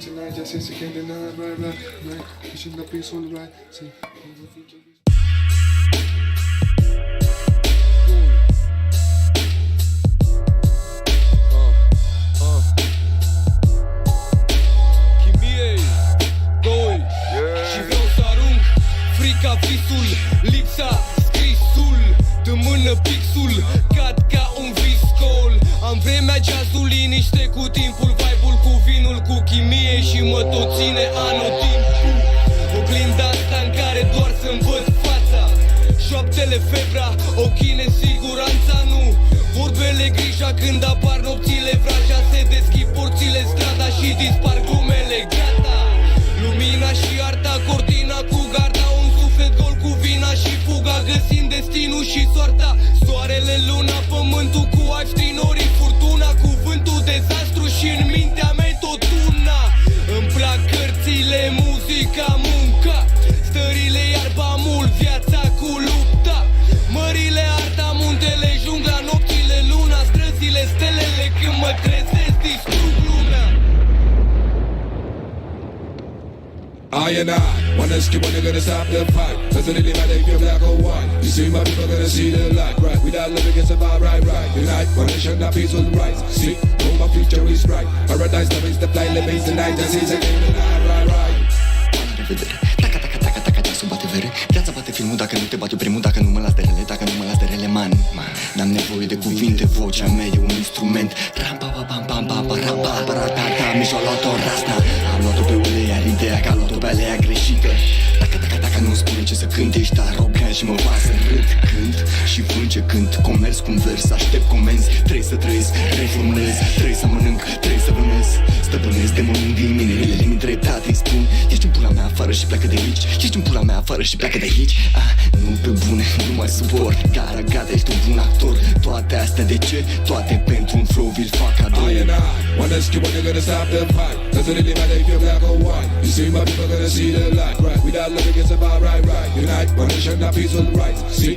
tonight, just since you can't deny, right, pushing the peace on the right, see, the future is... Frica, visul, lipsa, scrisul, de mână pixul, cad ca un viscol. Am vremea jazzul, liniște cu timpul, vibe-ul cu vinul, cu chimie și mă tot ține anotimpul. Oglinda asta în care doar să-mi văd fața, șoaptele febra, ochii nesiguranța, nu vorbele grija când apar nopțile, vraja se deschid porțile, strada și dispar glumele, gata. Lumina și arta, cortina cu garda, un suflet gol cu vina și fuga, găsind destinul și soarta. Soarele, luna, pământul cu alți trinorii, furtuna, cuvântul, dezastru și în mintea mea tot una. Îmi plac cărțile, muzica, munca, stările, iarba mult, viața cu lupta. Mările, arta, muntele, jungla, nopțile, luna, străzile, stelele, când mă trezesc, distrug lumea. I and I wanna ask you when you're gonna stop the fight. Doesn't really matter if you're black or white. You see my people gonna see the light, right? Without love it gets about right. Unite, one nation, that peaceful rights. See, oh my future is bright. Paradise love is the flight, lives the night. Just is again the night, right. La revedere, taca, taca, taca, taca, ceasul bate vere. Viața bate filmul dacă nu te bate primul, dacă nu mă las de rele, dacă nu mă las de rele, man. N-am nevoie de cuvinte, vocea mea e un instrument. Ram pa pa pam pam pam ram pa pa ra ta ta, mi-și-o luat-o rasta. Am luat-o pe ulei, iar ideea că am luat-o pe alea greșită. Taca, taca, taca, nu-mi spune ce să cânt, ești arogant și mă pasă. Râd, cânt și vând ce cânt, comerț cu vers, aștept comenzi. Trebuie să trăiesc, reformulez, trebuie să mănânc, trebuie să vânez. Stăpânesc demonul din mine, ele dreptate îi spun. Ești în pula mea afară și pleacă de aici. Ești în pula mea afară și pleacă de aici. Nu pe bune, nu mai suport. Gara, gata, ești un bun actor. Toate astea de ce? Toate pentru un flow vi-l fac cadou. I and I wanna ask you when you're gonna stop the fight. Doesn't really matter if you're black or white. You see my people gonna see the light, right? Without love it gets about right. Unite, one nation, that peaceful rights. See